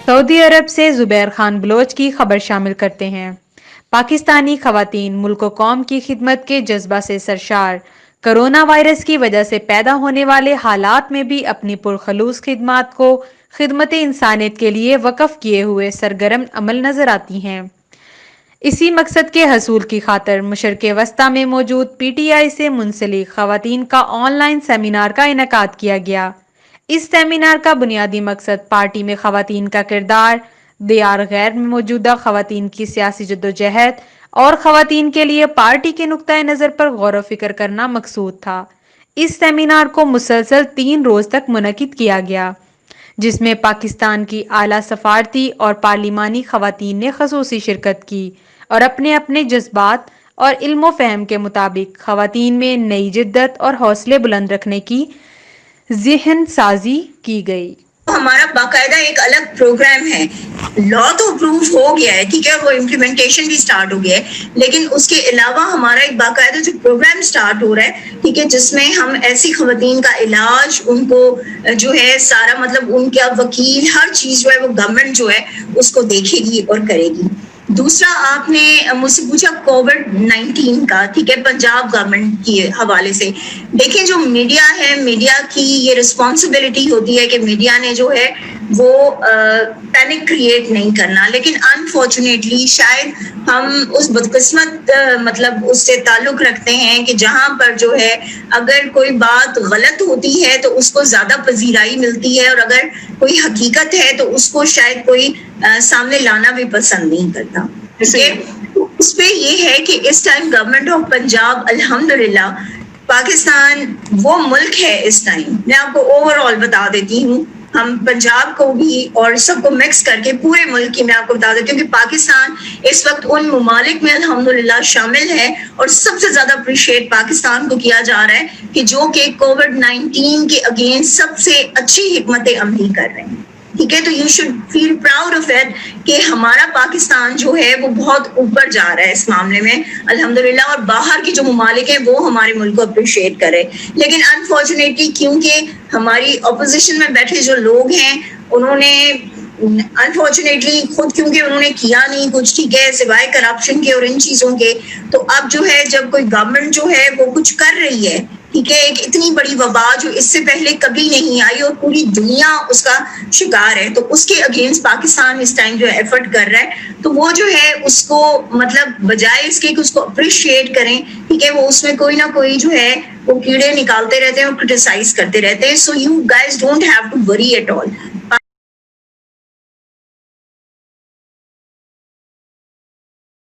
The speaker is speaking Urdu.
سعودی عرب سے زبیر خان بلوچ کی خبر شامل کرتے ہیں۔ پاکستانی خواتین ملک و قوم کی خدمت کے جذبہ سے سرشار، کرونا وائرس کی وجہ سے پیدا ہونے والے حالات میں بھی اپنی پرخلوص خدمات کو خدمت انسانیت کے لیے وقف کیے ہوئے سرگرم عمل نظر آتی ہیں۔ اسی مقصد کے حصول کی خاطر مشرق وسطیٰ میں موجود پی ٹی آئی سے منسلک خواتین کا آن لائن سیمینار کا انعقاد کیا گیا۔ اس سیمینار کا بنیادی مقصد پارٹی میں خواتین کا کردار، دیار غیر میں موجودہ خواتین کی سیاسی جدوجہد اور خواتین کے لیے پارٹی کے نقطۂ نظر پر غور و فکر کرنا مقصود تھا۔ اس سیمینار کو مسلسل 3 روز تک منعقد کیا گیا، جس میں پاکستان کی اعلیٰ سفارتی اور پارلیمانی خواتین نے خصوصی شرکت کی اور اپنے اپنے جذبات اور علم و فہم کے مطابق خواتین میں نئی جدت اور حوصلے بلند رکھنے کی ذہن سازی کی گئی۔ ہمارا باقاعدہ ایک الگ پروگرام ہے، لا تو اپروو ہو گیا ہے، ٹھیک ہے، وہ امپلیمنٹیشن بھی سٹارٹ ہو گیا ہے، لیکن اس کے علاوہ ہمارا ایک باقاعدہ جو پروگرام سٹارٹ ہو رہا ہے، ٹھیک ہے، جس میں ہم ایسی خواتین کا علاج، ان کو جو ہے سارا مطلب ان کا وکیل ہر چیز جو ہے وہ گورنمنٹ جو ہے اس کو دیکھے گی اور کرے گی۔ دوسرا آپ نے مجھ سے پوچھا کووڈ-19 کا، ٹھیک ہے، پنجاب گورنمنٹ کے حوالے سے دیکھیں، جو میڈیا ہے، میڈیا کی یہ رسپانسبلٹی ہوتی ہے کہ میڈیا نے جو ہے وہ پینک کریٹ نہیں کرنا، لیکن انفارچونیٹلی شاید ہم اس بدقسمت مطلب اس سے تعلق رکھتے ہیں کہ جہاں پر جو ہے اگر کوئی بات غلط ہوتی ہے تو اس کو زیادہ پذیرائی ملتی ہے، اور اگر کوئی حقیقت ہے تو اس کو شاید کوئی سامنے لانا بھی پسند نہیں کرتا۔ اس پہ یہ ہے کہ اس ٹائم گورنمنٹ آف پنجاب الحمدللہ، پاکستان وہ ملک ہے اس ٹائم، میں آپ کو اوور آل بتا دیتی ہوں، ہم پنجاب کو بھی اور سب کو مکس کر کے پورے ملک کی میں آپ کو بتا دیتی ہوں کہ پاکستان اس وقت ان ممالک میں الحمدللہ شامل ہے، اور سب سے زیادہ اپریشیٹ پاکستان کو کیا جا رہا ہے کہ جو کہ کووڈ-19 کے اگینسٹ سب سے اچھی حکمت عملی کر رہے ہیں، ٹھیک ہے۔ تو you should feel proud of it کہ ہمارا پاکستان جو ہے وہ بہت اوپر جا رہا ہے اس معاملے میں الحمدللہ، اور باہر کے جو ممالک ہیں وہ ہمارے ملک کو اپریشیٹ کرے، لیکن انفارچونیٹلی کیونکہ ہماری اپوزیشن میں بیٹھے جو لوگ ہیں انہوں نے انفارچونیٹلی خود کیونکہ انہوں نے کیا نہیں کچھ، ٹھیک ہے، سوائے کرپشن کے اور ان چیزوں کے، تو اب جو ہے جب کوئی گورنمنٹ جو ہے وہ کچھ کر رہی ہے، ٹھیک ہے، ایک اتنی بڑی وبا جو اس سے پہلے کبھی نہیں آئی اور پوری دنیا اس کا شکار ہے، تو اس کے اگینسٹ پاکستان اس ٹائم جو ایفرٹ کر رہا ہے، تو وہ جو ہے اس کو مطلب بجائے اس کے کہ اس کو اپریشیٹ کریں، ٹھیک ہے، وہ اس میں کوئی نہ کوئی جو ہے وہ کیڑے نکالتے رہتے ہیں اور کرٹیسائز کرتے رہتے ہیں۔ So you guys don't have to worry at all.